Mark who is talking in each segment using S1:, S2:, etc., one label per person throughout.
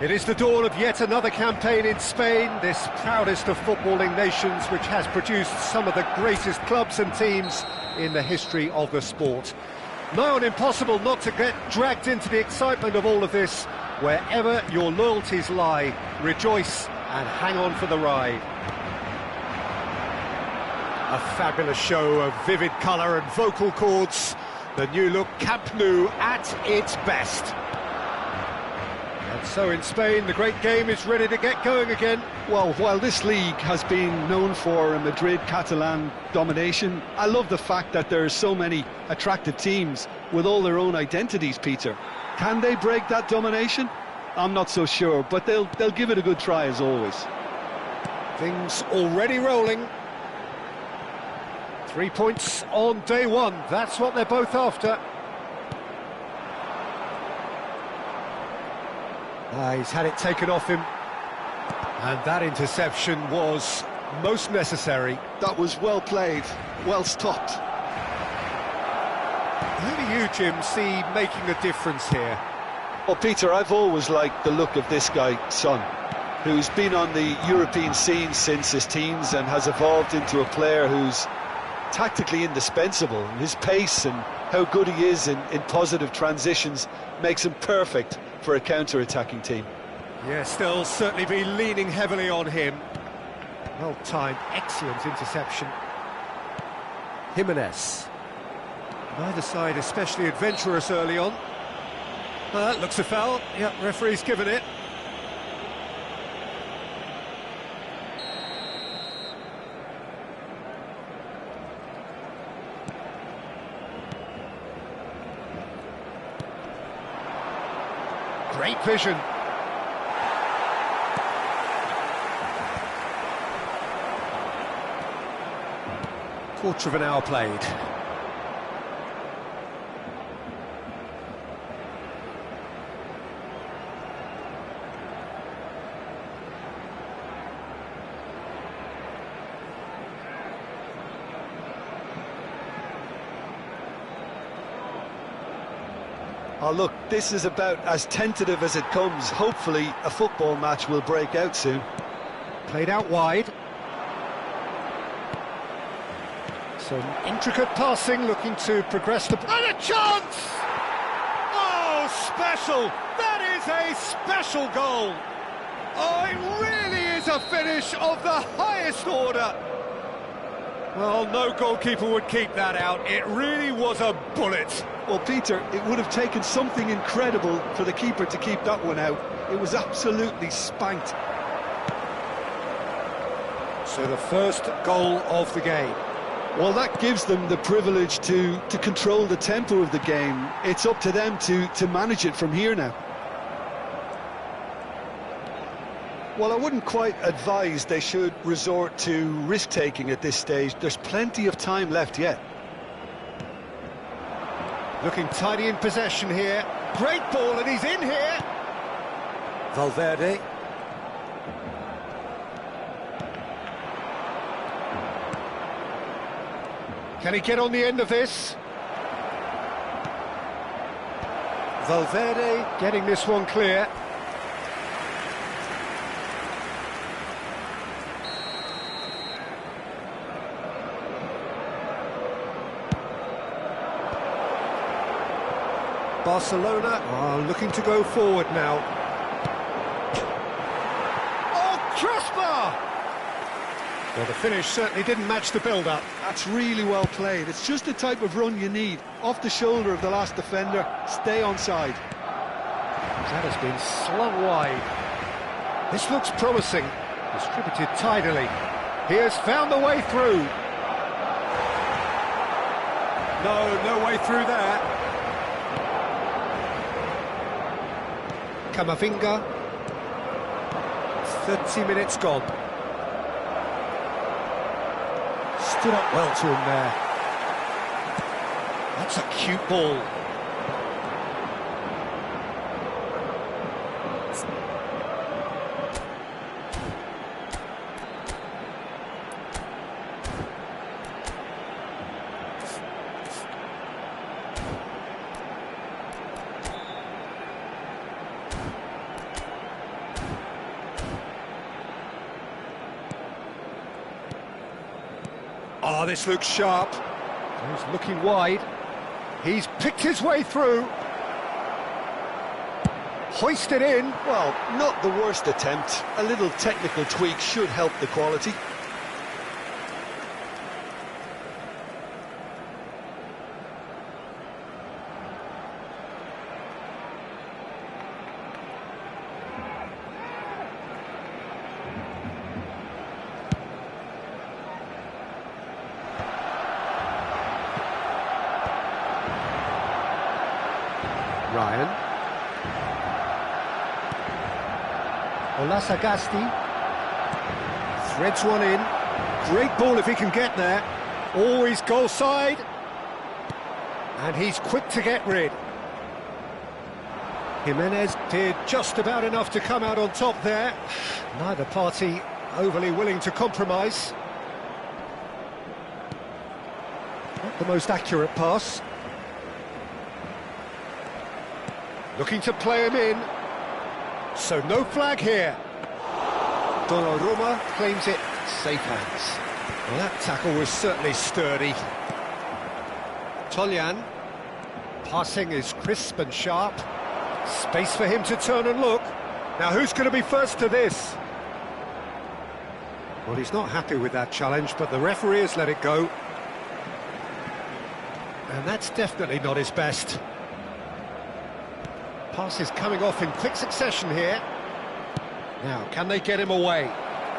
S1: It is the dawn of yet another campaign in Spain, this proudest of footballing nations, which has produced some of the greatest clubs and teams in the history of the sport. Nigh on impossible not to get dragged into the excitement of all of this. Wherever your loyalties lie, rejoice and hang on for the ride. A fabulous show of vivid colour and vocal cords. The new look Camp Nou at its best. And so in Spain, the great game is ready to get going again.
S2: Well, while this league has been known for a Madrid-Catalan domination, I love the fact that there are so many attractive teams with all their own identities, Peter. Can they break that domination? I'm not so sure, but they'll give it a good try as always.
S1: Things already rolling. 3 points on day one, that's what they're both after. He's had it taken off him, and that interception was most necessary.
S2: That was well played, well stopped.
S1: Who do you, Jim, see making a difference here?
S2: Well, Peter, I've always liked the look of this guy, Son, who's been on the European scene since his teens and has evolved into a player who's tactically indispensable. His pace and how good he is in positive transitions makes him perfect for a counter-attacking team.
S1: Yes, they'll certainly be leaning heavily on him. Well-timed, excellent interception. Jimenez. Neither side especially adventurous early on. That looks a foul. Yep, referee's given it. Great vision. Quarter of an hour played.
S2: Oh, look, this is about as tentative as it comes. Hopefully, a football match will break out soon.
S1: Played out wide. Some intricate passing, looking to progress the... And a chance! Oh, special! That is a special goal! Oh, it really is a finish of the highest order! Well, no goalkeeper would keep that out. It really was a bullet.
S2: Well, Peter, it would have taken something incredible for the keeper to keep that one out. It was absolutely spanked.
S1: So the first goal of the game.
S2: Well, that gives them the privilege to control the tempo of the game. It's up to them to manage it from here now. Well, I wouldn't quite advise they should resort to risk-taking at this stage. There's plenty of time left yet.
S1: Looking tidy in possession here. Great ball, and he's in here. Valverde. Can he get on the end of this? Valverde getting this one clear. Barcelona are looking to go forward now. Oh, crossbar! Well, the finish certainly didn't match the build-up.
S2: That's really well played. It's just the type of run you need. Off the shoulder of the last defender, stay onside.
S1: That has been slung wide. This looks promising. Distributed tidily. He has found the way through. No way through there. Camavinga. 30 minutes gone. Stood up well to him there. That's a cute ball. Oh, this looks sharp. He's looking wide. He's picked his way through. Hoisted in.
S2: Well, not the worst attempt. A little technical tweak should help the quality.
S1: Ryan. Olasagasti threads one in. Great ball if he can get there. Always goal side. And he's quick to get rid. Jimenez did just about enough to come out on top there. Neither party overly willing to compromise. Not the most accurate pass. Looking to play him in. So no flag here. Donnarumma claims it. Safe hands. Well, that tackle was certainly sturdy. Toljan. Passing is crisp and sharp. Space for him to turn and look. Now who's going to be first to this? Well, he's not happy with that challenge, but the referee has let it go. And that's definitely not his best. Passes coming off in quick succession here. Now, can they get him away?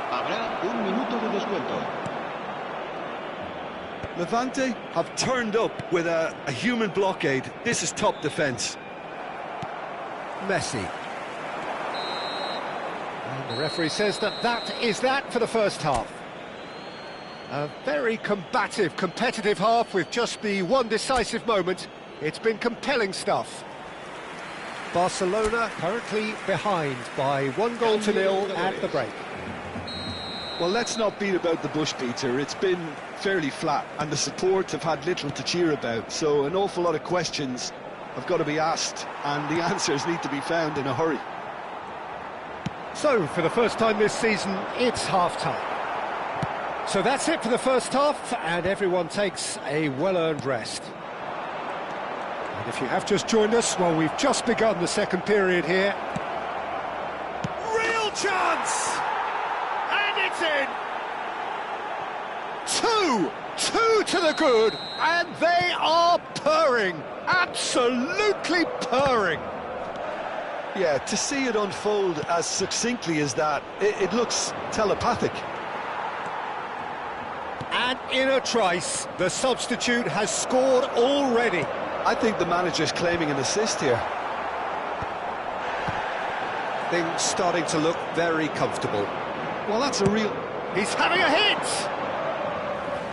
S3: Habrá un minuto de descuento.
S2: Levante have turned up with a human blockade. This is top defence.
S1: Messi. And the referee says that is that for the first half. A very combative, competitive half with just the one decisive moment. It's been compelling stuff. Barcelona currently behind by 1-0 at the break.
S2: Well, let's not beat about the bush, Peter. It's been fairly flat, and the support have had little to cheer about, so an awful lot of questions have got to be asked, and the answers need to be found in a hurry.
S1: So, for the first time this season, it's half-time. So that's it for the first half, and everyone takes a well-earned rest. And if you have just joined us, well, we've just begun the second period here. Real chance! And it's in! Two to the good, and they are purring, absolutely purring.
S2: Yeah, to see it unfold as succinctly as that, it looks telepathic.
S1: And in a trice, the substitute has scored already.
S2: I think the manager's claiming an assist here.
S1: Things starting to look very comfortable.
S2: Well, that's a real...
S1: He's having a hit!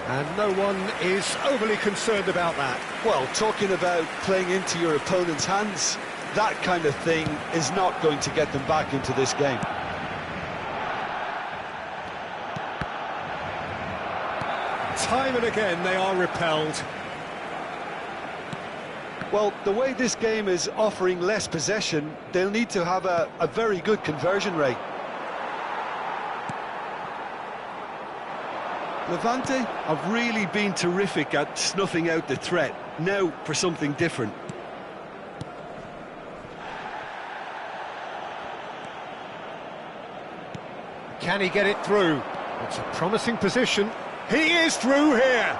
S1: And no one is overly concerned about that.
S2: Well, talking about playing into your opponent's hands, that kind of thing is not going to get them back into this game.
S1: Time and again they are repelled.
S2: Well, the way this game is offering less possession, they'll need to have a very good conversion rate. Levante have really been terrific at snuffing out the threat. Now for something different.
S1: Can he get it through? It's a promising position. He is through here!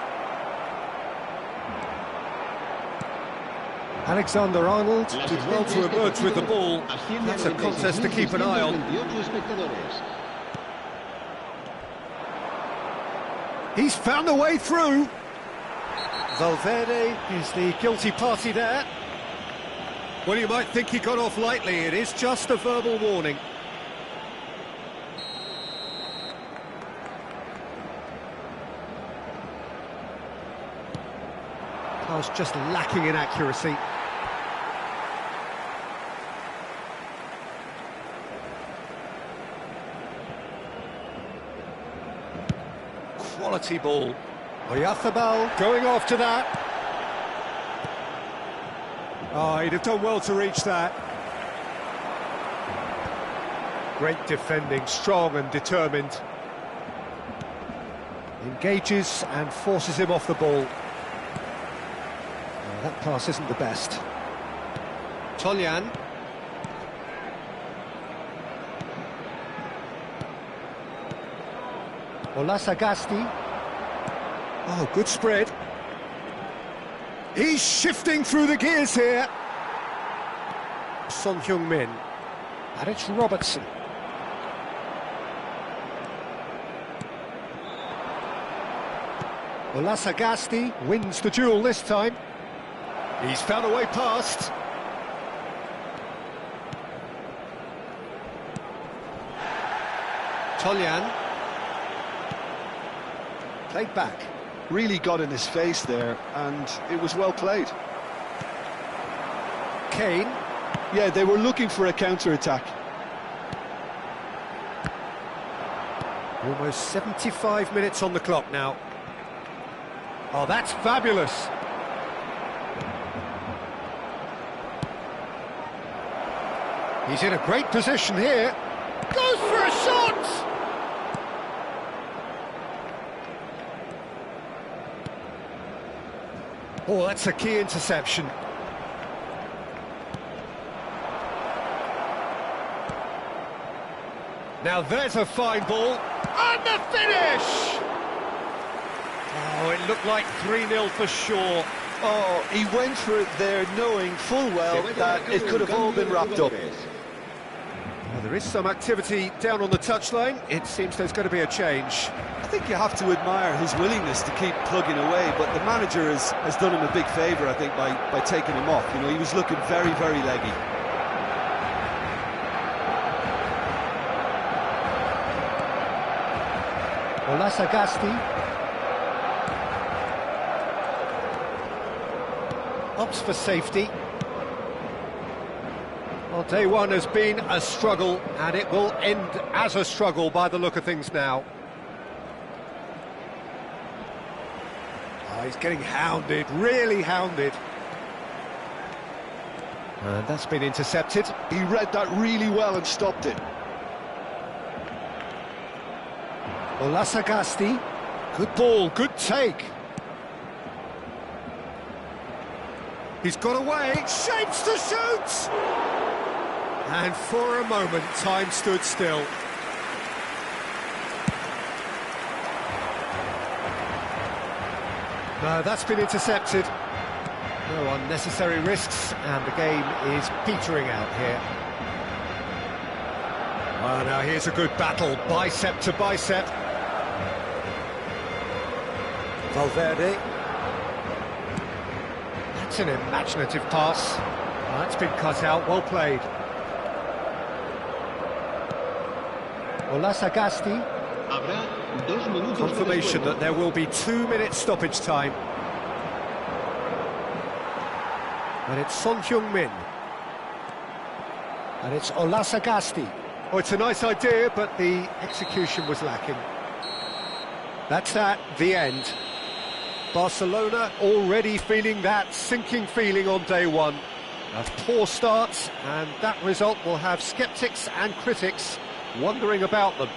S1: Alexander-Arnold did well to emerge with the ball. That's a contest to keep an eye on. He's found a way through. Valverde is the guilty party there. Well, you might think he got off lightly. It is just a verbal warning. Pass just lacking in accuracy. Quality ball. Oyarzábal going after that. Oh, he'd have done well to reach that. Great defending, strong and determined. Engages and forces him off the ball. Oh, that pass isn't the best. Toljan. Olasagasti. Oh, good spread. He's shifting through the gears here. Son Heung-min. And it's Robertson. Olasagasti wins the duel this time. He's found a way past. Toljan. Played back.
S2: Really got in his face there, and it was well played.
S1: Kane.
S2: Yeah, they were looking for a counter-attack.
S1: Almost 75 minutes on the clock now. Oh, that's fabulous. He's in a great position here. Goes for a shot! Oh, that's a key interception. Now there's a fine ball. And the finish! Oh, it looked like 3-0 for sure.
S2: Oh, he went for it there knowing full well that it could have all been wrapped up.
S1: Well, there is some activity down on the touchline. It seems there's going to be a change.
S2: I think you have to admire his willingness to keep plugging away, but the manager has done him a big favour, I think, by taking him off. You know, he was looking very, very leggy.
S1: Olasagasti. Opts for safety. Well, day one has been a struggle, and it will end as a struggle by the look of things now. Oh, he's getting hounded, really hounded. And that's been intercepted.
S2: He read that really well and stopped it.
S1: Olasagasti. Good ball, good take. He's got away, shapes to shoot! And for a moment, time stood still. No, that's been intercepted. No unnecessary risks, and the game is petering out here. Well, now here's a good battle, bicep to bicep. Valverde. That's an imaginative pass. That's been cut out, well played. Olasagasti.
S3: Habrá 2 minutos de
S1: Confirmation
S3: descuento.
S1: that there will be 2 minutes stoppage time. And it's Son Heung-min. And it's Olasagasti. Oh, it's a nice idea, but the execution was lacking. That's that, the end. Barcelona already feeling that sinking feeling on day one. A poor start, and that result will have sceptics and critics wondering about them.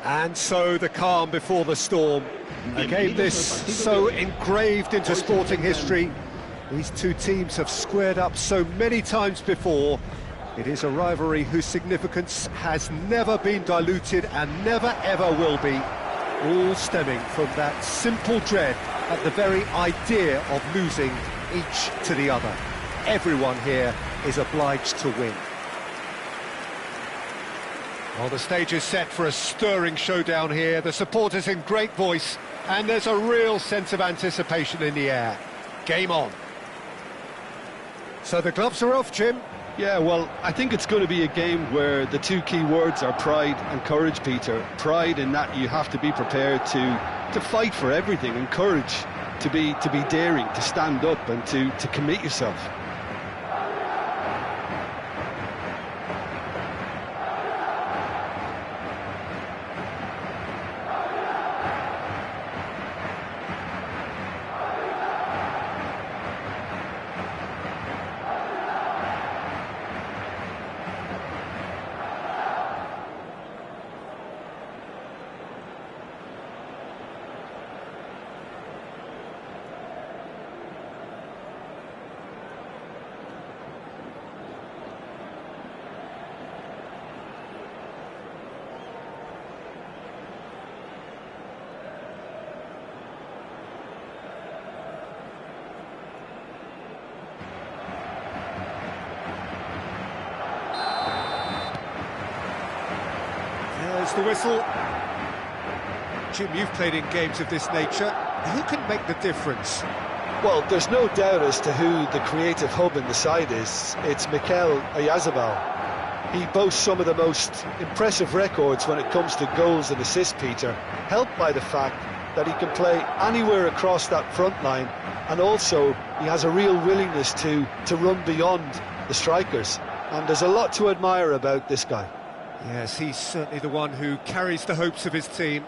S1: And so the calm before the storm. A game this so engraved into sporting history. These two teams have squared up so many times before. It is a rivalry whose significance has never been diluted and never ever will be. All stemming from that simple dread at the very idea of losing each to the other. Everyone here is obliged to win. Well, the stage is set for a stirring showdown here. The supporters in great voice, and there's a real sense of anticipation in the air. Game on. So the gloves are off, Jim.
S2: Yeah, well, I think it's going to be a game where the two key words are pride and courage, Peter. Pride in that you have to be prepared to fight for everything, and courage to be daring, to stand up and to commit yourself.
S1: There's the whistle. Jim, you've played in games of this nature. Who can make the difference?
S2: Well, there's no doubt as to who the creative hub in the side is. It's Mikel Oyarzabal. He boasts some of the most impressive records when it comes to goals and assists, Peter, helped by the fact that he can play anywhere across that front line, and also he has a real willingness to run beyond the strikers. And there's a lot to admire about this guy.
S1: Yes, he's certainly the one who carries the hopes of his team.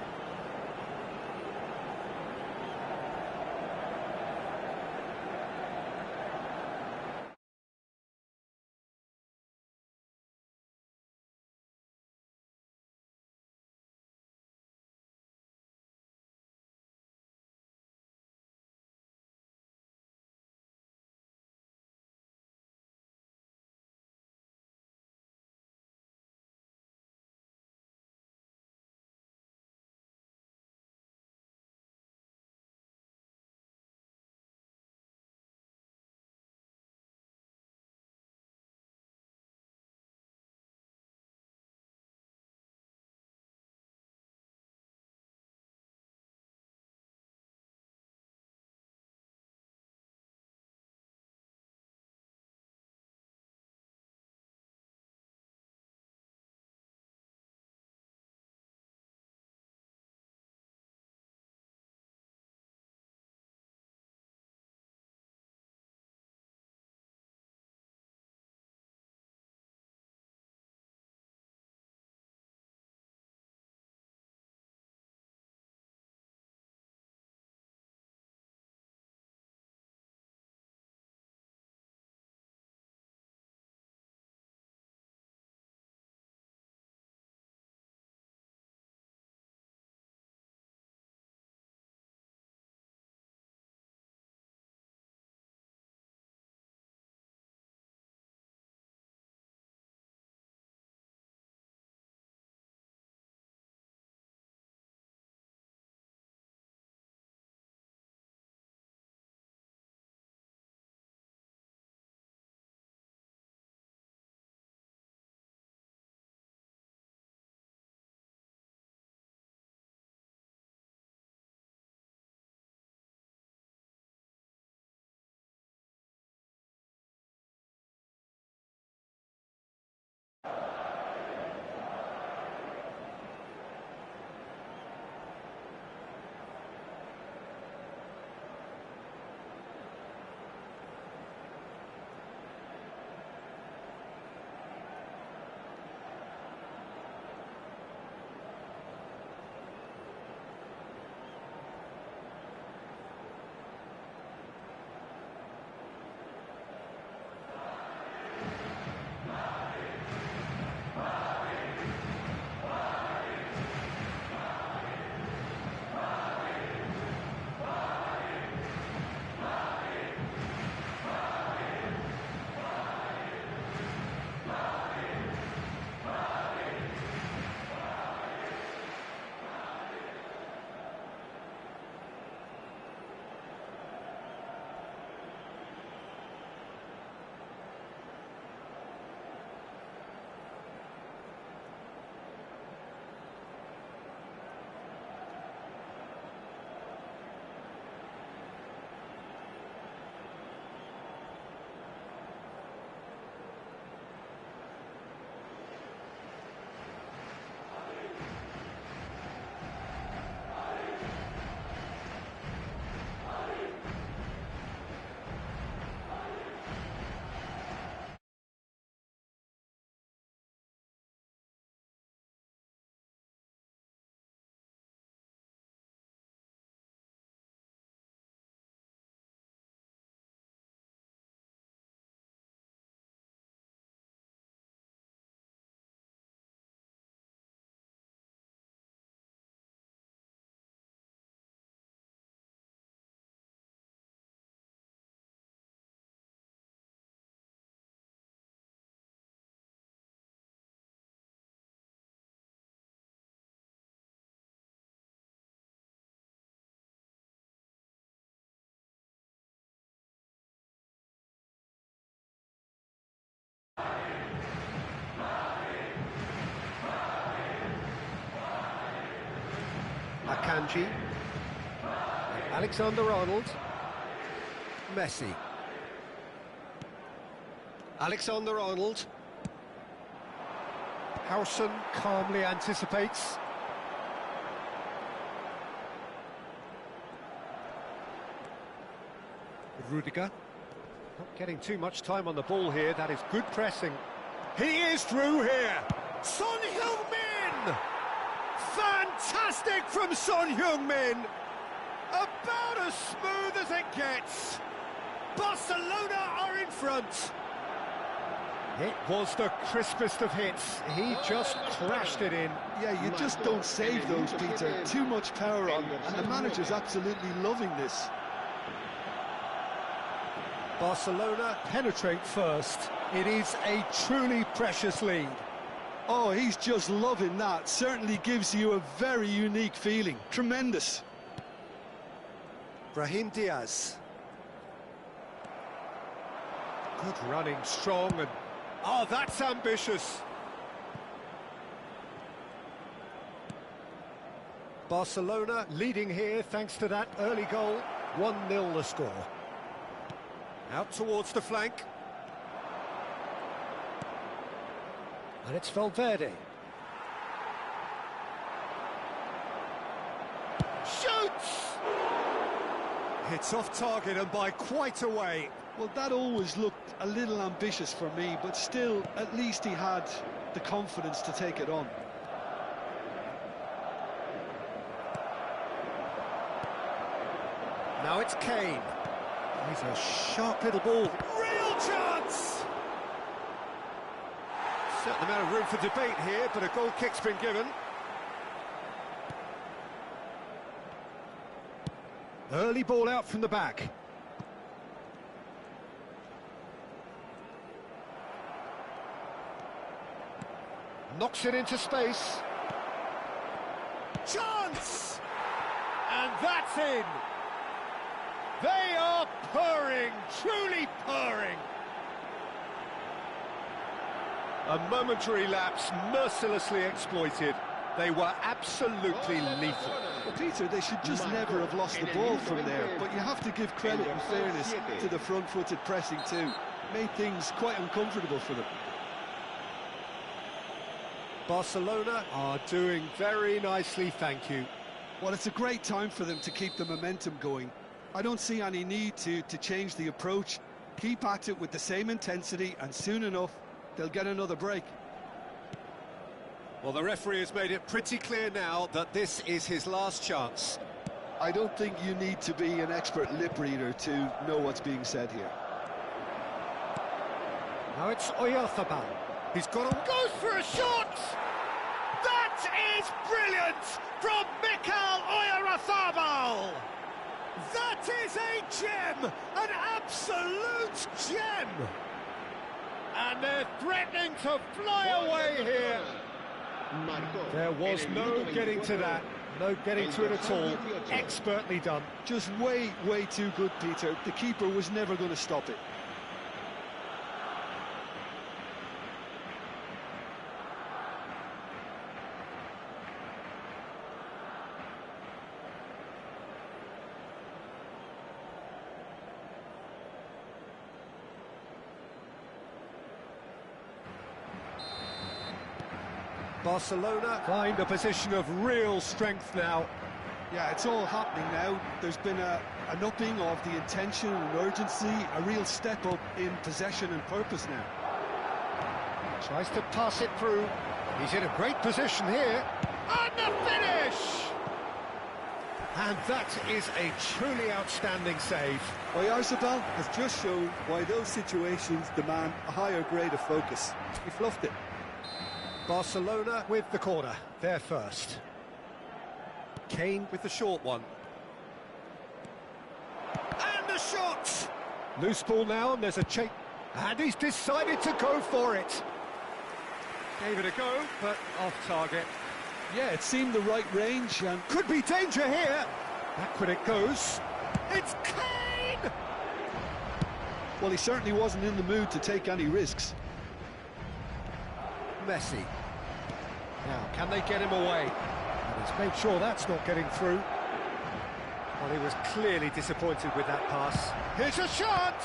S1: Akanji. Alexander-Arnold. Messi. Alexander-Arnold. Howson calmly anticipates. Rudiger. Not getting too much time on the ball here. That is good pressing. He is through here. Son Heung-min! Fantastic from Son Heung-min! About as smooth as it gets. Barcelona are in front. It was the crispest of hits. He just crashed it in.
S2: Yeah, you just don't save those, Peter. Too much power on, and the manager's absolutely loving this.
S1: Barcelona penetrate first. It is a truly precious lead.
S2: Oh, he's just loving that. Certainly gives you a very unique feeling. Tremendous.
S1: Brahim Diaz. Good running, strong, and... oh, that's ambitious. Barcelona leading here thanks to that early goal. 1-0 the score. Out towards the flank. And it's Valverde. Shoots! It's off target and by quite a way.
S2: Well, that always looked a little ambitious for me, but still, at least he had the confidence to take it on.
S1: Now it's Kane. He's a sharp little ball. Real chance! Certain amount of room for debate here, but a goal kick's been given. Early ball out from the back. Knocks it into space. Chance! And that's in! They are purring, truly purring. A momentary lapse, mercilessly exploited. They were absolutely lethal.
S2: Well, Peter, they should just never have lost the ball from there, but you have to give credit and fairness to the front-footed pressing too. Made things quite uncomfortable for them.
S1: Barcelona are doing very nicely, thank you.
S2: Well, it's a great time for them to keep the momentum going. I don't see any need to change the approach. Keep at it with the same intensity, and soon enough, they'll get another break.
S1: Well, the referee has made it pretty clear now that this is his last chance.
S2: I don't think you need to be an expert lip reader to know what's being said here.
S1: Now it's Oyarzabal. He's got a... goes for a shot! That is brilliant from Mikel Oyarzabal! That is a gem! An absolute gem! And they're threatening to fly away here. There was no getting to that. No getting to it at all. Expertly done.
S2: Just way too good, Peter. The keeper was never going to stop it.
S1: Barcelona find a position of real strength now.
S2: Yeah, it's all happening now. There's been an upping of the intention and urgency, a real step up in possession and purpose now.
S1: Tries to pass it through. He's in a great position here. And the finish! And that is a truly outstanding save.
S2: Oyarzabal has just shown why those situations demand a higher grade of focus. He fluffed it.
S1: Barcelona with the corner, they're first. Kane with the short one. And the shot! Loose ball now, and there's a chase. And he's decided to go for it. Gave it a go, but off target.
S2: Yeah, it seemed the right range and...
S1: could be danger here! Backward it goes. It's Kane!
S2: Well, he certainly wasn't in the mood to take any risks.
S1: Messi. Now, can they get him away? And he's made sure that's not getting through. Well, he was clearly disappointed with that pass. Here's a shot!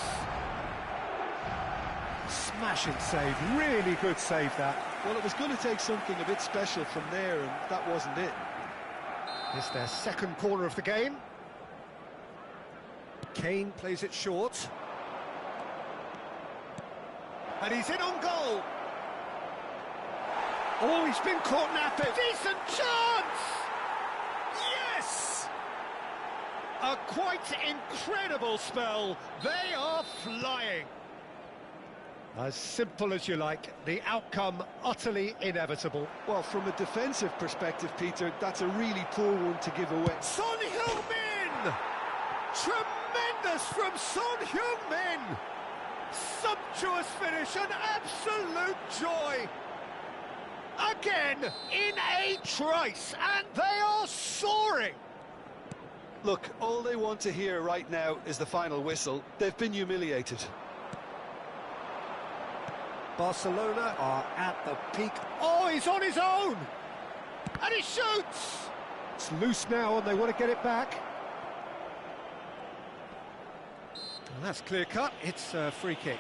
S1: Smashing save, really good save that.
S2: Well, it was going to take something a bit special from there, and that wasn't it.
S1: It's their second corner of the game. Kane plays it short. And he's in on goal. Oh, he's been caught napping. Decent chance! Yes! A quite incredible spell. They are flying. As simple as you like, the outcome utterly inevitable.
S2: Well, from a defensive perspective, Peter, that's a really poor one to give away.
S1: Son Heung-min! Tremendous from Son Heung-min! Sumptuous finish, an absolute joy! Again, in a trice, and they are soaring!
S2: Look, all they want to hear right now is the final whistle. They've been humiliated.
S1: Barcelona are at the peak. Oh, he's on his own! And he shoots! It's loose now and they want to get it back. And that's clear cut, it's a free kick.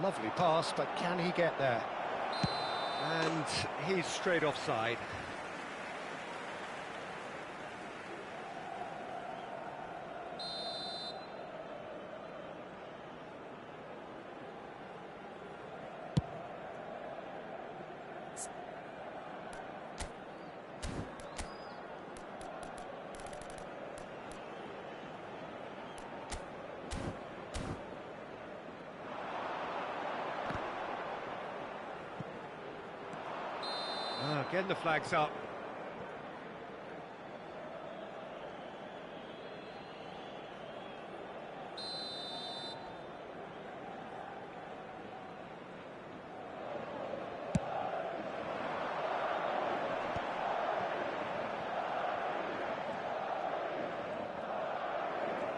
S1: Lovely pass, but can he get there? And he's straight offside. Again, the flag's up.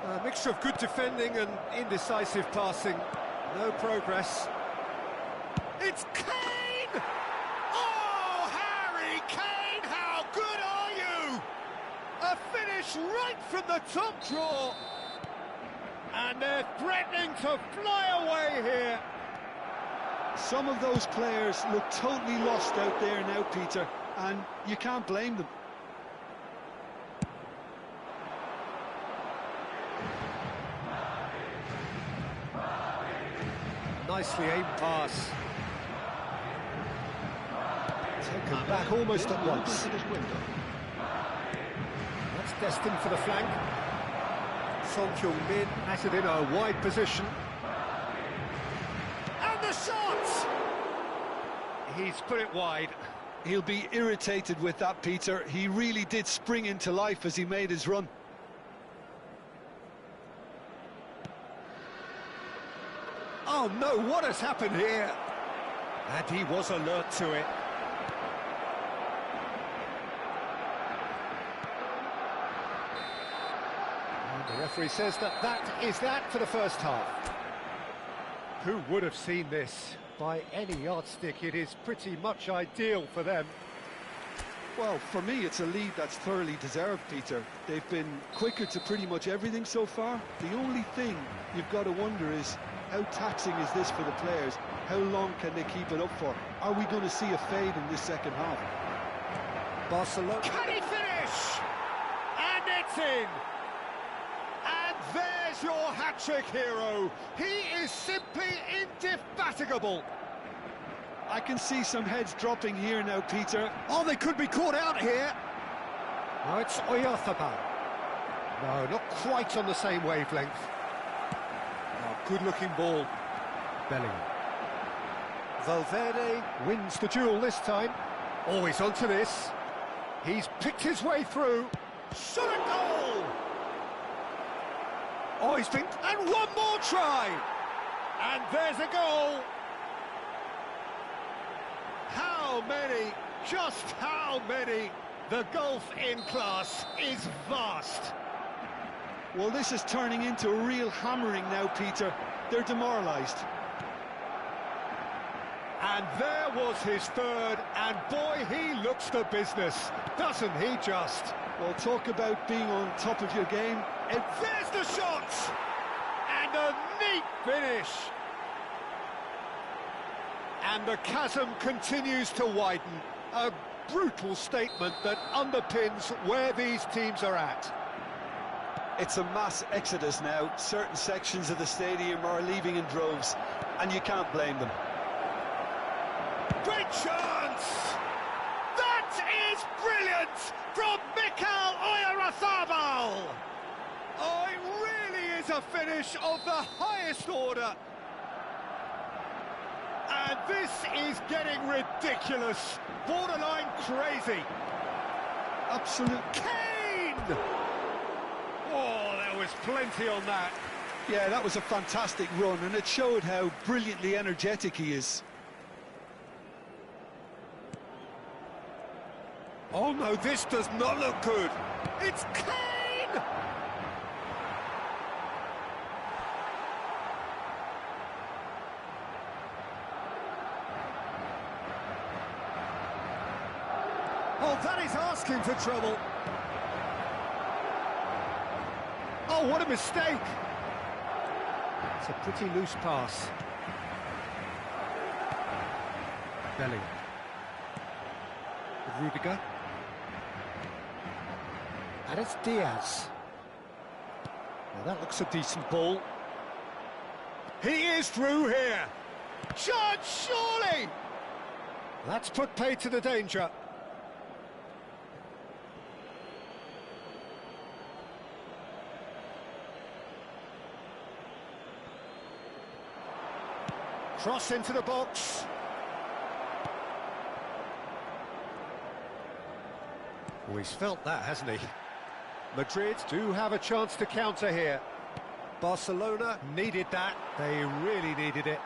S1: A mixture of good defending and indecisive passing. No progress. It's Kane! Oh, Harry Kane, how good are you? A finish right from the top draw. And they're threatening to fly away here.
S2: Some of those players look totally lost out there now, Peter, and you can't blame them.
S1: Nicely aimed pass. Taken back almost at once. That's destined for the flank. Son Heung-min has it in a wide position. And the shot! He's put it wide.
S2: He'll be irritated with that, Peter. He really did spring into life as he made his run.
S1: Oh no, what has happened here? And he was alert to it. And the referee says that is that for the first half. Who would have seen this? By any yardstick, it is pretty much ideal for them.
S2: Well, for me, it's a lead that's thoroughly deserved, Peter. They've been quicker to pretty much everything so far. The only thing you've got to wonder is, how taxing is this for the players? How long can they keep it up for? Are we going to see a fade in this second half?
S1: Barcelona. Can he finish? And it's in! And there's your hat-trick hero. He is simply indefatigable.
S2: I can see some heads dropping here now, Peter.
S1: Oh, they could be caught out here. No, it's Oyarzabal. No, not quite on the same wavelength. Oh, good-looking ball. Bellingham. Valverde wins the duel this time. Oh, he's onto this. He's picked his way through. Shot a goal! Oh, he's been... And one more try! And there's a goal! How how many? Just how many? The gulf in class is vast.
S2: Well, this is turning into a real hammering now, Peter. They're demoralised.
S1: And there was his third, and boy, he looks the business, doesn't he just?
S2: Well, talk about being on top of your game.
S1: There's the shot! And a neat finish! And the chasm continues to widen. A brutal statement that underpins where these teams are at.
S2: It's a mass exodus now. Certain sections of the stadium are leaving in droves, and you can't blame them.
S1: Great chance! That is brilliant from Mikel Oyarzabal! Oh, it really is a finish of the highest order. And this is getting ridiculous, borderline crazy.
S2: Absolute
S1: Kane! Oh, there was plenty on that.
S2: Yeah, that was a fantastic run, and it showed how brilliantly energetic he is.
S1: Oh no, this does not look good. It's Kane! Oh, that is asking for trouble. Oh, what a mistake. It's a pretty loose pass. Belly. With Rudiger. And it's Diaz. Well, that looks a decent ball. He is through here. Chance, surely! That's put pay to the danger. Cross into the box. Oh, he's felt that, hasn't he? Madrid do have a chance to counter here. Barcelona needed that. They really needed it.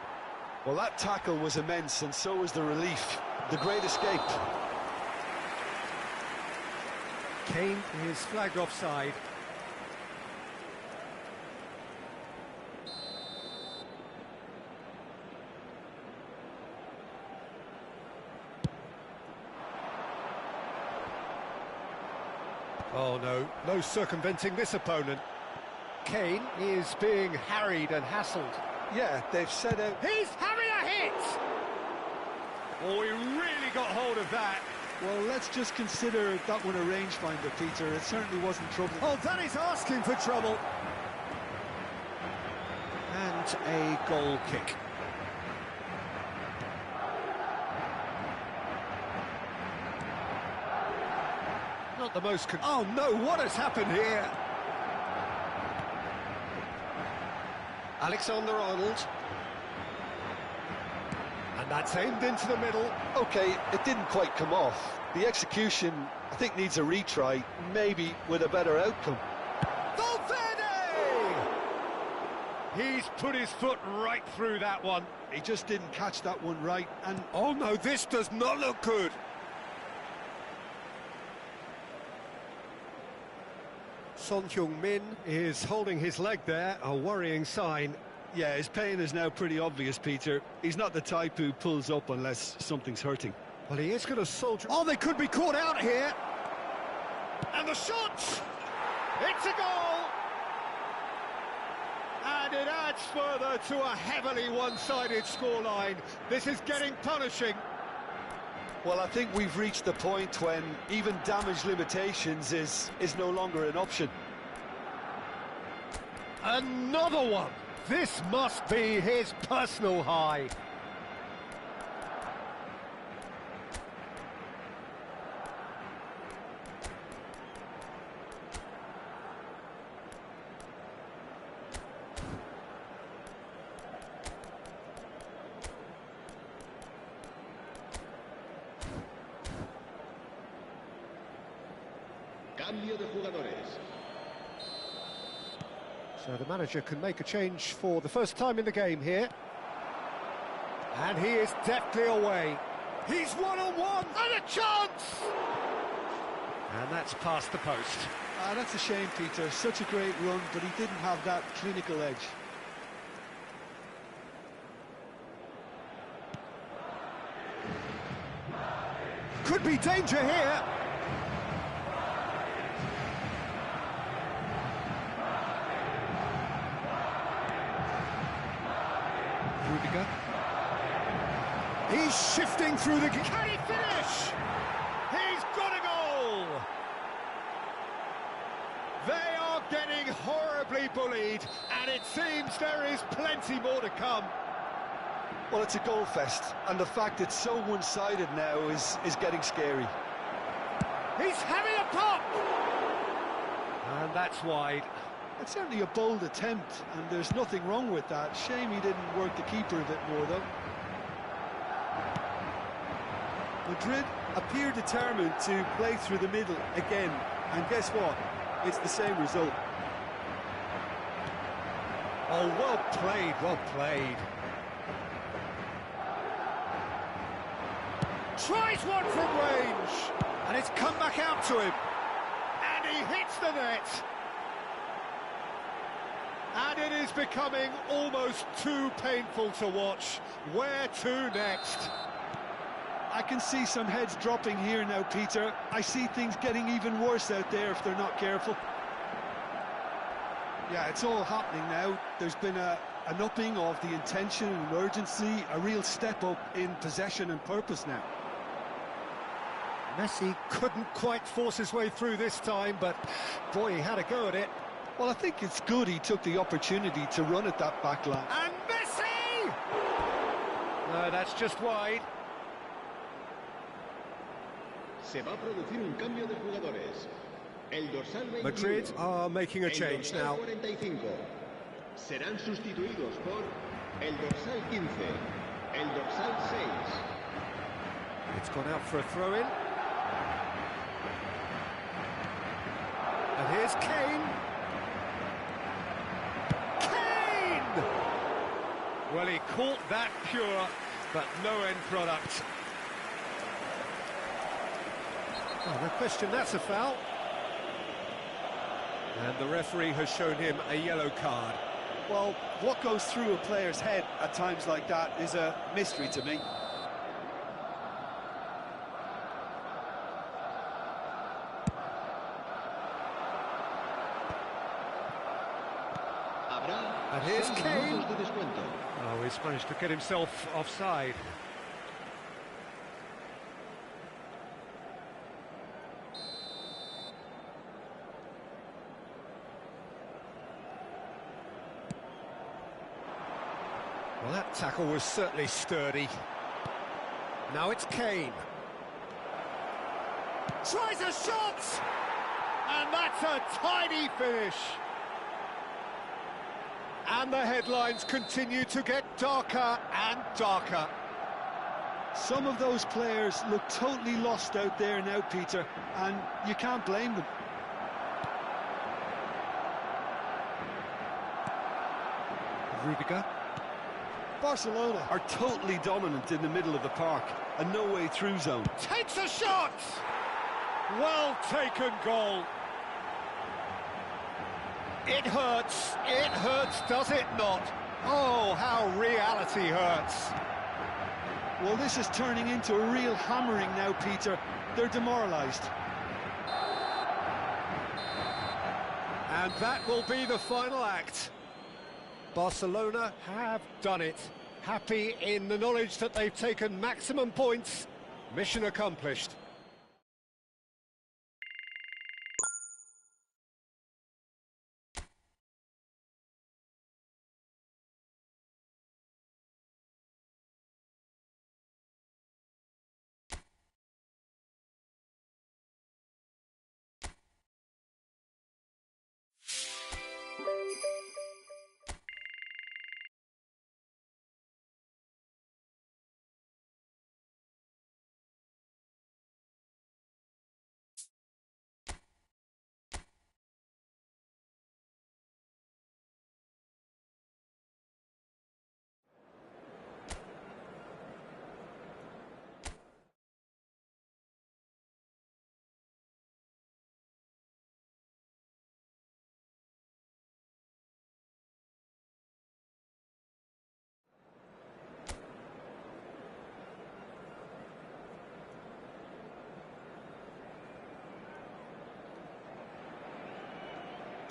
S2: Well, that tackle was immense, and so was the relief. The great escape.
S1: Kane is flagged offside. Oh no, no circumventing this opponent. Kane is being harried and hassled.
S2: Yeah, they've set out...
S1: He's having a hit! Oh, he really got hold of that.
S2: Well, let's just consider that one a rangefinder, Peter. It certainly wasn't trouble.
S1: Oh, that is asking for trouble. And a goal kick. Not the most... Oh no, what has happened here? Alexander-Arnold. And that's aimed into the middle.
S2: OK, it didn't quite come off. The execution, I think, needs a retry, maybe with a better outcome.
S1: Valverde! He's put his foot right through that one.
S2: He just didn't catch that one right, and...
S1: Oh no, this does not look good. Son Heung-min is holding his leg there, a worrying sign.
S2: Yeah, his pain is now pretty obvious, Peter. He's not the type who pulls up unless something's hurting.
S1: Well, he is going to soldier... Oh, they could be caught out here! And the shot! It's a goal! And it adds further to a heavily one-sided scoreline. This is getting punishing.
S2: Well, I think we've reached the point when even damage limitations is no longer an option.
S1: Another one! This must be his personal high.
S3: Cambio de jugadores.
S1: So the manager can make a change for the first time in the game here. And he is deftly away. He's one-on-one, and a chance! And that's past the post.
S2: That's a shame, Peter. Such a great run, but he didn't have that clinical edge.
S1: Could be danger here. Rudiger. He's shifting through the... Can he finish? He's got a goal! They are getting horribly bullied, and it seems there is plenty more to come.
S2: Well, it's a goal fest, and the fact it's so one-sided now is getting scary.
S1: He's having a pop! And that's wide.
S2: It's certainly a bold attempt, and there's nothing wrong with that. Shame he didn't work the keeper a bit more, though.
S4: Madrid appear determined to play through the middle again, and guess what? It's the same result.
S1: Oh, well played, well played. Tries one from range, and it's come back out to him. And he hits the net. And it is becoming almost too painful to watch. Where to next?
S2: I can see some heads dropping here now, Peter. I see things getting even worse out there if they're not careful. Yeah, it's all happening now. There's been an upping of the intention and urgency, a real step up in possession and purpose now.
S1: Messi couldn't quite force his way through this time, but boy, he had a go at it.
S2: Well, I think it's good he took the opportunity to run at that back line.
S1: And Messi! No, that's just wide.
S3: Se va a producir un cambio de jugadores. El dorsal 21,
S1: Madrid are making a change now.
S3: 45 serán sustituidos por el dorsal 15, el dorsal 6.
S1: It's gone out for a throw-in. And here's Kane. Kane! Well, he caught that pure, but no end product. Oh, no question, that's a foul. And the referee has shown him a yellow card.
S4: Well, what goes through a player's head at times like that is a mystery to me.
S1: And here's Kane. Oh, he's managed to get himself offside. Well, that tackle was certainly sturdy. Now it's Kane. Tries a shot! And that's a tiny finish. And the headlines continue to get darker and darker.
S2: Some of those players look totally lost out there now, Peter, and you can't blame them.
S1: Rudiger.
S2: Barcelona are totally dominant in the middle of the park, a no-way through zone.
S1: Takes a shot! Well taken goal. It hurts, does it not? Oh, how reality hurts.
S2: Well, this is turning into a real hammering now, Peter. They're demoralised.
S1: And that will be the final act. Barcelona have done it. Happy in the knowledge that they've taken maximum points. Mission accomplished.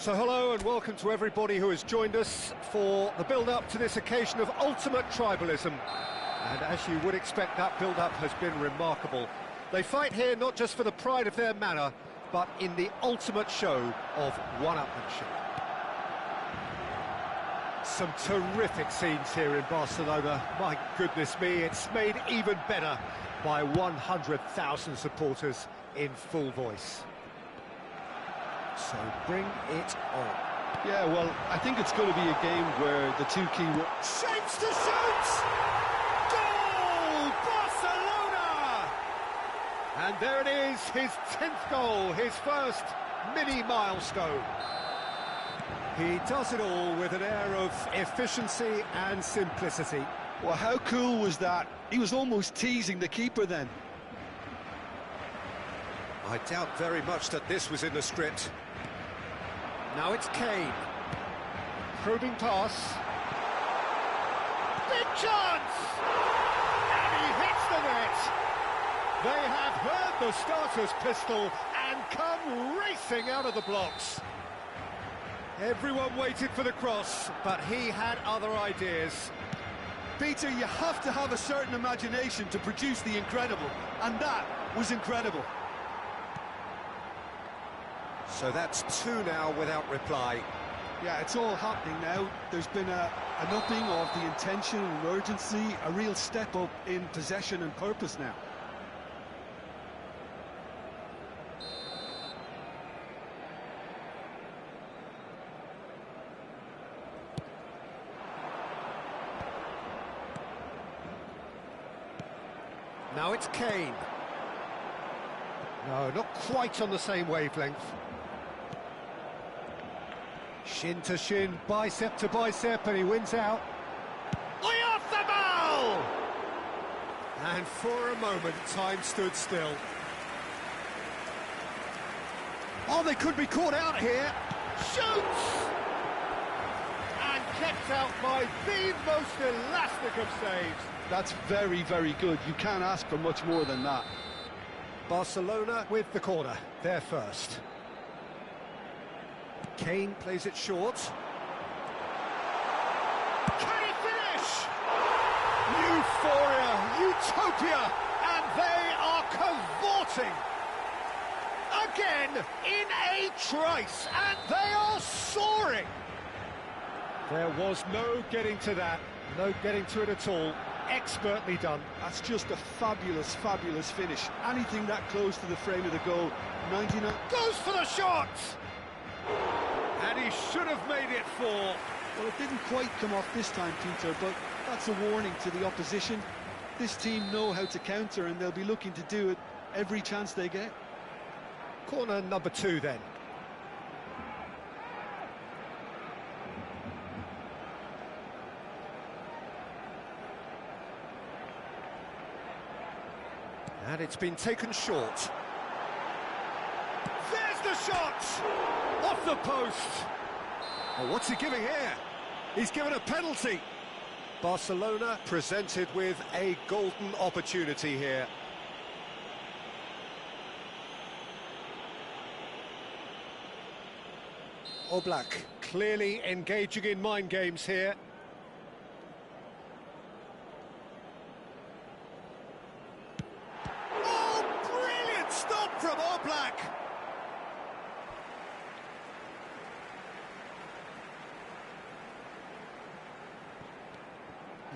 S1: So hello and welcome to everybody who has joined us for the build-up to this occasion of ultimate tribalism. And as you would expect, that build-up has been remarkable. They fight here not just for the pride of their manor, but in the ultimate show of one-upmanship. Some terrific scenes here in Barcelona. My goodness me, it's made even better by 100,000 supporters in full voice. So bring it on.
S2: Yeah, well, I think it's going to be a game where the two key...
S1: Shapes to shoot! Goal! Barcelona! And there it is, his 10th goal, his first mini milestone. He does it all with an air of efficiency and simplicity.
S2: Well, how cool was that? He was almost teasing the keeper then.
S1: I doubt very much that this was in the script. Now it's Kane. Probing pass. Big chance! And he hits the net! They have heard the starter's pistol and come racing out of the blocks. Everyone waited for the cross, but he had other ideas.
S4: Peter, you have to have a certain imagination to produce the incredible, and that was incredible.
S1: So that's 2 now without reply.
S2: Yeah, it's all happening now. There's been an upping of the intention and urgency, a real step up in possession and purpose now.
S1: Now it's Kane. No, not quite on the same wavelength. Shin to shin, bicep to bicep, and he wins out. Off the ball! And for a moment, time stood still. Oh, they could be caught out here. Shoots! And kept out by the most elastic of saves.
S2: That's very, very good. You can't ask for much more than that.
S1: Barcelona with the corner, they're first. Kane plays it short. Can he finish? Euphoria, utopia, and they are cavorting. Again, in a trice, and they are soaring. There was no getting to that, no getting to it at all. Expertly done.
S2: That's just a fabulous, fabulous finish. Anything that close to the frame of the goal. 99...
S1: Goes for the shot! And he should have made it 4.
S2: Well, it didn't quite come off this time, Peter, but that's a warning to the opposition. This team know how to counter, and they'll be looking to do it every chance they get.
S1: Corner number 2 then. And it's been taken short. There's the shot! Off the post! Oh, what's he giving here? He's given a penalty. Barcelona presented with a golden opportunity here. Oblak clearly engaging in mind games here. From Oblak.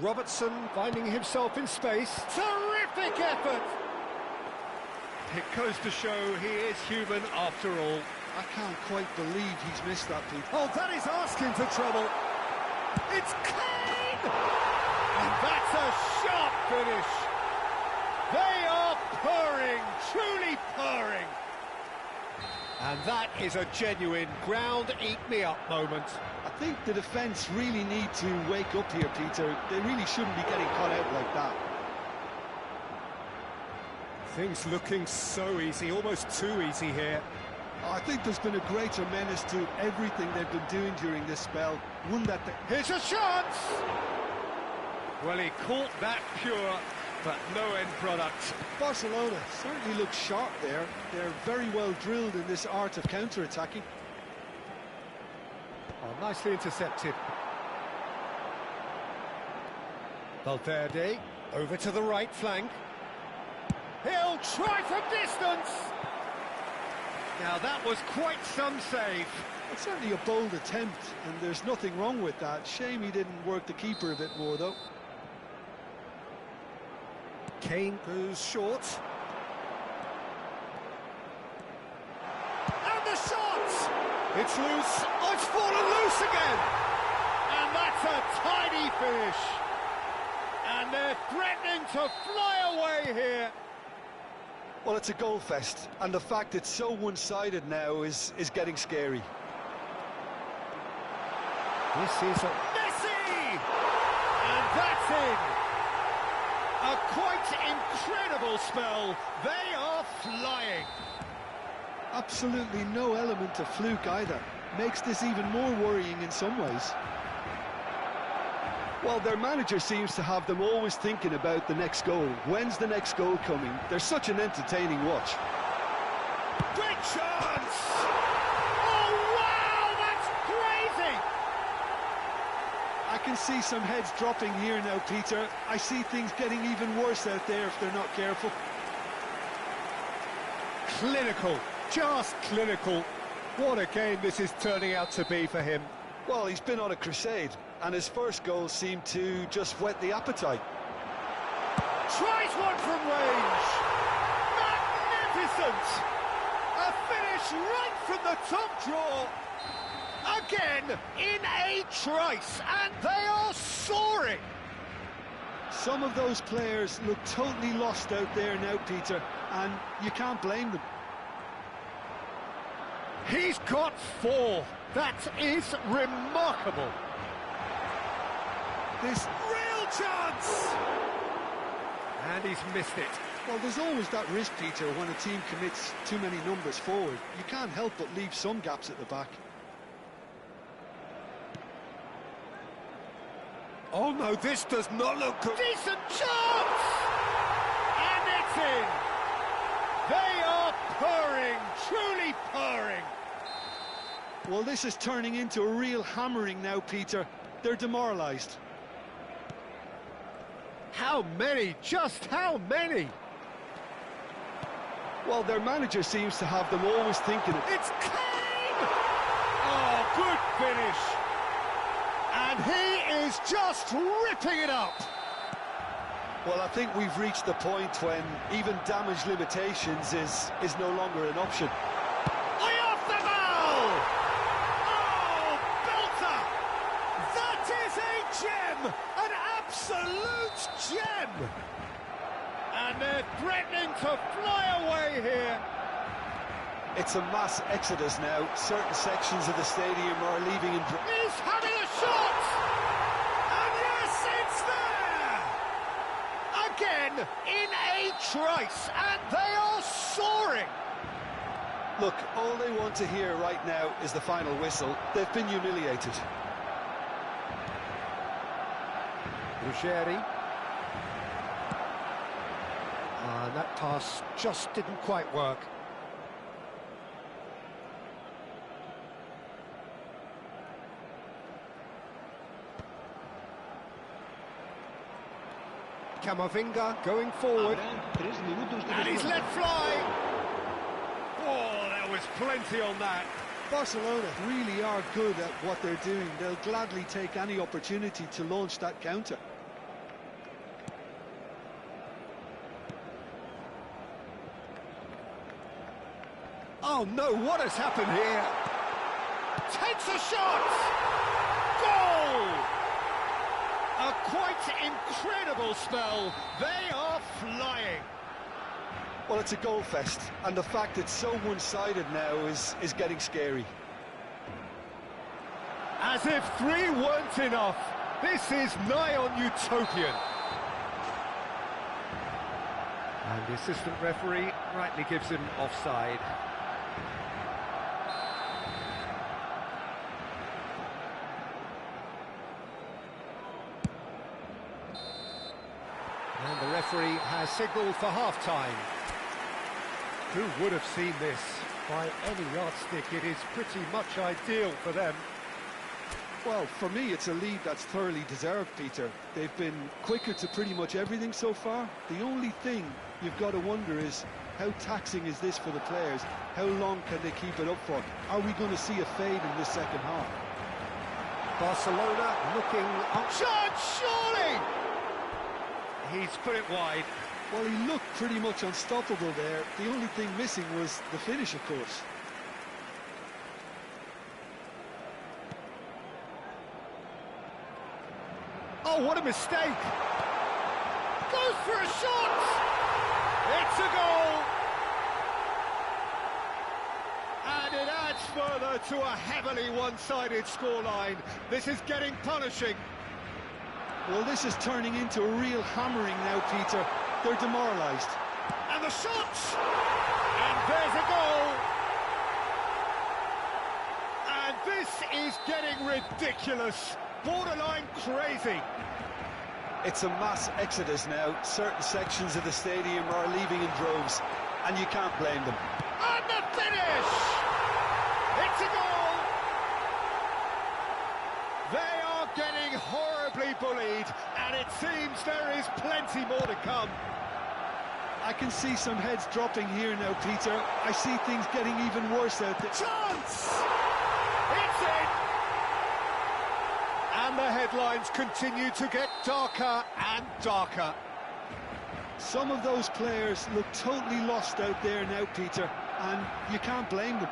S1: Robertson finding himself in space. Terrific effort! It goes to show he is human after all.
S2: I can't quite believe he's missed that, Pete.
S1: Oh, that is asking for trouble. It's Kane! And that's a sharp finish. They are purring, truly purring. And that is a genuine ground-eat-me-up moment.
S2: I think the defence really need to wake up here, Peter. They really shouldn't be getting caught out like that.
S1: Things looking so easy, almost too easy here.
S2: I think there's been a greater menace to everything they've been doing during this spell. One that...
S1: Here's a chance! Well, he caught that pure, but no end product.
S2: Barcelona certainly looks sharp there. They're very well drilled in this art of counter-attacking.
S1: Well, nicely intercepted. Valverde, over to the right flank. He'll try from distance! Now that was quite some save.
S2: It's certainly a bold attempt, and there's nothing wrong with that. Shame he didn't work the keeper a bit more, though.
S1: Kane goes short. And the shot! It's loose. Oh, it's fallen loose again! And that's a tiny finish. And they're threatening to fly away here.
S2: Well, it's a goal fest, and the fact it's so one-sided now is getting scary.
S1: This is a Messi! And that's in. A quite incredible spell. They are flying.
S2: Absolutely no element of fluke either. Makes this even more worrying in some ways. Well, their manager seems to have them always thinking about the next goal. When's the next goal coming? They're such an entertaining watch.
S1: Great chance! Oh, wow, that's crazy!
S2: I can see some heads dropping here now, Peter. I see things getting even worse out there if they're not careful.
S1: Clinical, just clinical. What a game this is turning out to be for him.
S2: Well, he's been on a crusade, and his first goal seemed to just whet the appetite.
S1: Tries one from range. Magnificent! A finish right from the top draw. Again, in a trice, and they are soaring.
S2: Some of those players look totally lost out there now, Peter, and you can't blame them.
S1: He's got 4. That is remarkable.
S2: This
S1: Real chance! And he's missed it.
S2: Well, there's always that risk, Peter, when a team commits too many numbers forward. You can't help but leave some gaps at the back.
S1: Oh no, this does not look good. Decent chance! And it's in. They are purring, truly purring.
S2: Well, this is turning into a real hammering now, Peter. They're demoralised.
S1: How many? Just how many?
S2: Well, their manager seems to have them always thinking it.
S1: It's Kane! Oh, good finish. And he is just ripping it up.
S2: Well, I think we've reached the point when even damage limitations is no longer an option.
S1: Way off the ball! Oh, belter! That is a gem! An absolute gem! And they're threatening to fly away here.
S2: It's a mass exodus now. Certain sections of the stadium are leaving in...
S1: He's having a shot! And yes, it's there! Again, in a trice, and they are soaring!
S2: Look, all they want to hear right now is the final whistle. They've been humiliated.
S1: Ruggeri. And that pass just didn't quite work. Camavinga going forward. And he's let fly. Oh, there was plenty on that.
S2: Barcelona really are good at what they're doing. They'll gladly take any opportunity to launch that counter.
S1: Oh no, what has happened here? Takes a shot! Goal! A quite incredible spell. They are flying.
S2: Well, it's a goal fest, and the fact it's so one-sided now is getting scary.
S1: As if 3 weren't enough. This is nigh on utopian. And the assistant referee rightly gives him offside. And the referee has signalled for half-time. Who would have seen this? By any yardstick, it is pretty much ideal for them.
S2: Well, for me, it's a lead that's thoroughly deserved, Peter. They've been quicker to pretty much everything so far. The only thing you've got to wonder is, how taxing is this for the players? How long can they keep it up for? Are we going to see a fade in this second half?
S1: Barcelona looking on. Shot, surely! He's put it wide.
S2: Well, he looked pretty much unstoppable there. The only thing missing was the finish, of course.
S1: Oh, what a mistake! Goes for a shot! It's a goal! And it adds further to a heavily one-sided scoreline. This is getting punishing.
S2: Well, this is turning into a real hammering now, Peter. They're demoralised.
S1: And the shot! And there's a goal! And this is getting ridiculous. Borderline crazy.
S2: It's a mass exodus now. Certain sections of the stadium are leaving in droves, and you can't blame them.
S1: And the finish! It's a goal! They are getting horribly bullied, and it seems there is plenty more to come.
S2: I can see some heads dropping here now, Peter. I see things getting even worse out there.
S1: Chance! It's in! And the headlines continue to get darker and darker.
S2: Some of those players look totally lost out there now, Peter, and you can't blame them.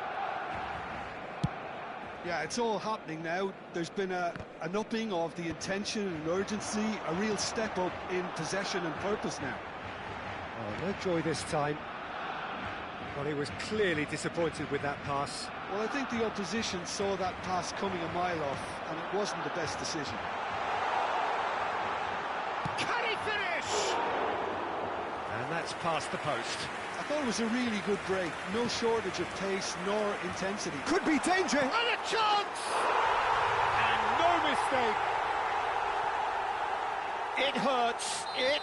S2: Yeah, it's all happening now. There's been an upping of the intention and urgency, a real step up in possession and purpose now.
S1: Oh, no joy this time. Well, he was clearly disappointed with that pass.
S2: Well, I think the opposition saw that pass coming a mile off, and it wasn't the best decision.
S1: Can he finish? And that's past the post.
S2: I thought it was a really good break. No shortage of pace nor intensity.
S1: Could be danger. And a chance! And no mistake. It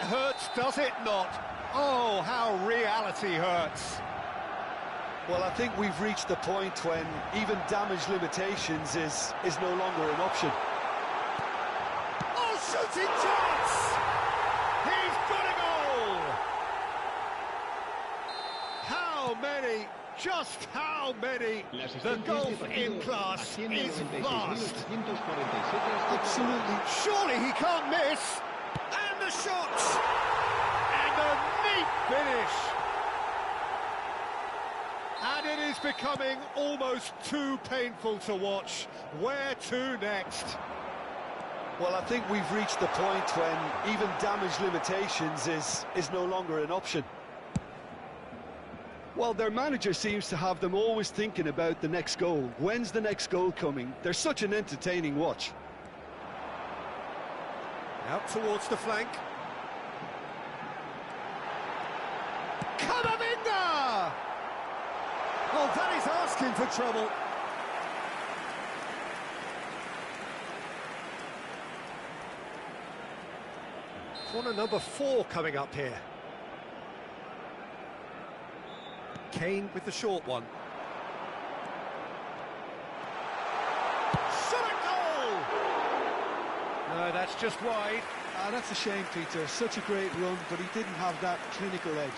S1: hurts, does it not? Oh, how reality hurts.
S2: Well, I think we've reached the point when even damage limitations is no longer an option.
S1: Oh, shooting chance! He's got a goal! How many? Just how many? The golf in class is vast.
S2: Absolutely.
S1: Surely he can't miss. And the shots! And a neat finish. And it is becoming almost too painful to watch. Where to next?
S2: Well, I think we've reached the point when even damage limitations is no longer an option. Well, their manager seems to have them always thinking about the next goal. When's the next goal coming? They're such an entertaining watch.
S1: Out towards the flank. Camavinga! Well, that is asking for trouble. Corner number 4 coming up here. Kane with the short one. Shot at goal! No, that's just wide.
S2: That's a shame, Peter. Such a great run, but he didn't have that clinical edge.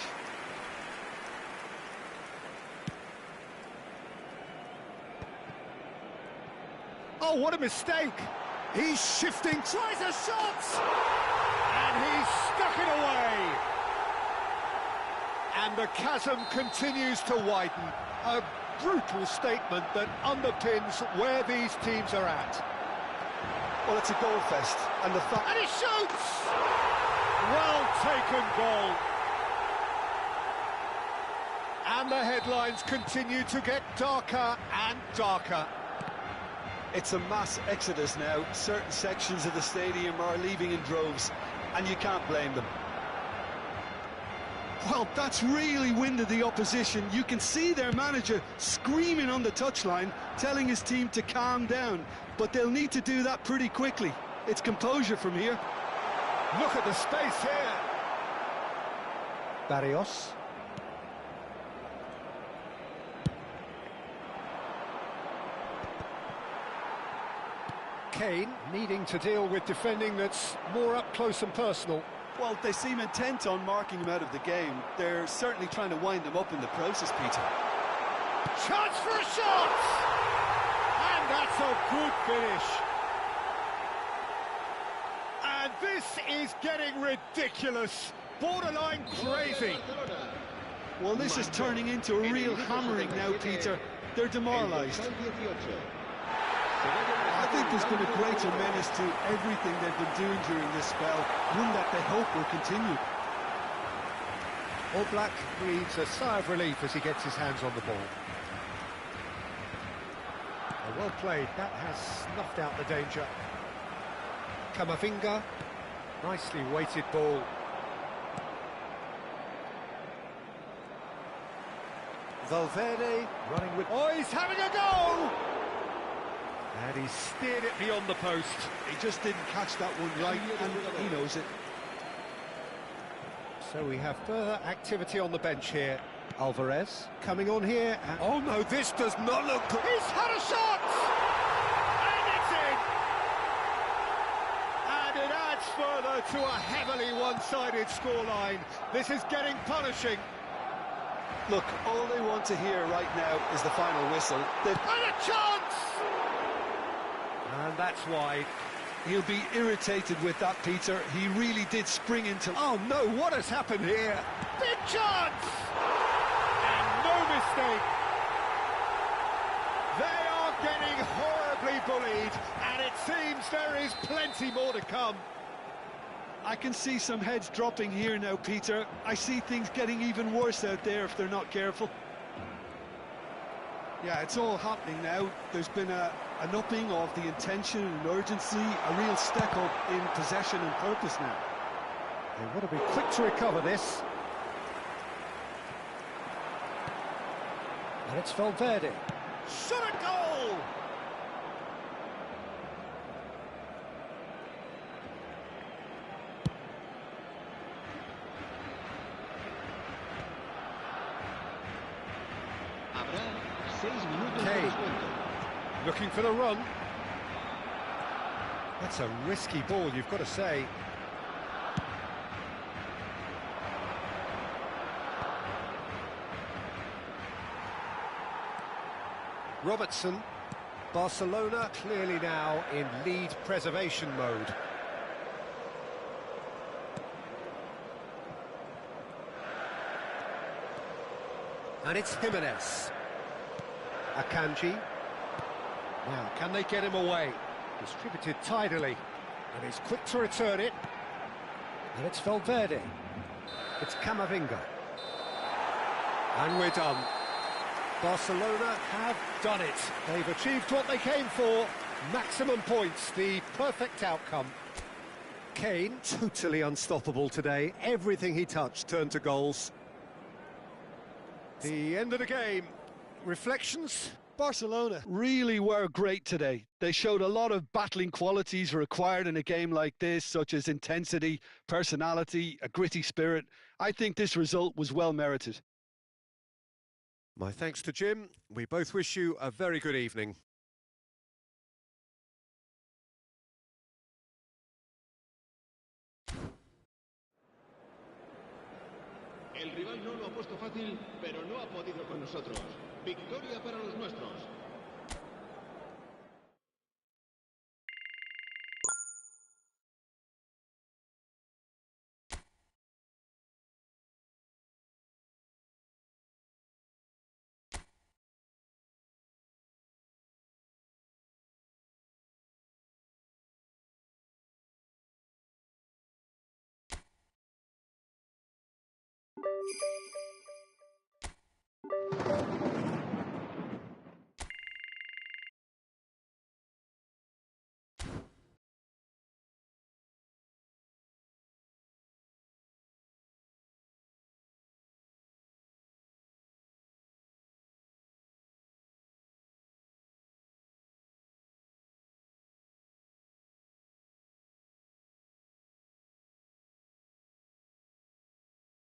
S1: Oh, what a mistake! He's shifting, tries a shot! And he's stuck it away! And the chasm continues to widen. A brutal statement that underpins where these teams are at.
S2: Well, it's a goal fest, and the fact...
S1: And he shoots! Well taken goal. And the headlines continue to get darker and darker.
S2: It's a mass exodus now. Certain sections of the stadium are leaving in droves, and you can't blame them. Well, that's really winded the opposition. You can see their manager screaming on the touchline, telling his team to calm down, but they'll need to do that pretty quickly. It's composure from here.
S1: Look at the space here. Barrios. Kane needing to deal with defending that's more up close and personal.
S4: Well, they seem intent on marking him out of the game. They're certainly trying to wind him up in the process, Peter.
S1: Chance for a shot! And that's a good finish. And this is getting ridiculous. Borderline crazy.
S2: Well, this is turning into a real hammering now, Peter. They're demoralised.
S4: I think there's been a greater menace to everything they've been doing during this spell, one that they hope will continue.
S1: All Black breathes a sigh of relief as he gets his hands on the ball. Well played, that has snuffed out the danger. Camavinga, nicely weighted ball. Valverde running with... Oh, he's having a go! And he steered it beyond the post.
S2: He just didn't catch that one right, and he knows it.
S1: So we have further activity on the bench here. Alvarez coming on here. And oh no, this does not look good. He's had a shot! And it's in! And it adds further to a heavily one-sided scoreline. This is getting punishing.
S2: Look, all they want to hear right now is the final whistle.
S1: And a chance! And that's wide.
S2: He'll be irritated with that, Peter. He really did spring into...
S1: Oh no, what has happened here? Big chance! And no mistake. They are getting horribly bullied, and it seems there is plenty more to come.
S2: I can see some heads dropping here now, Peter. I see things getting even worse out there if they're not careful. Yeah, it's all happening now. There's been an upping of the intention and urgency, a real step up in possession and purpose now.
S1: They want to be quick to recover this. And it's Valverde. Shot a goal! Kane, looking for the run. That's a risky ball, you've got to say. Robertson. Barcelona clearly now in lead preservation mode. And it's Jimenez. Akanji. Now, can they get him away? Distributed tidily. And he's quick to return it. And it's Valverde. It's Camavinga. And we're done. Barcelona have done it. They've achieved what they came for. Maximum points, the perfect outcome. Kane, totally unstoppable today. Everything he touched turned to goals. The end of the game. Reflections?
S2: Barcelona really were great today. They showed a lot of battling qualities required in a game like this, such as intensity, personality, a gritty spirit. I think this result was well merited.
S1: My thanks to Jim. We both wish you a very good evening.
S3: El rival no lo ha puesto fácil, pero no ha podido con nosotros. Victoria para los nuestros.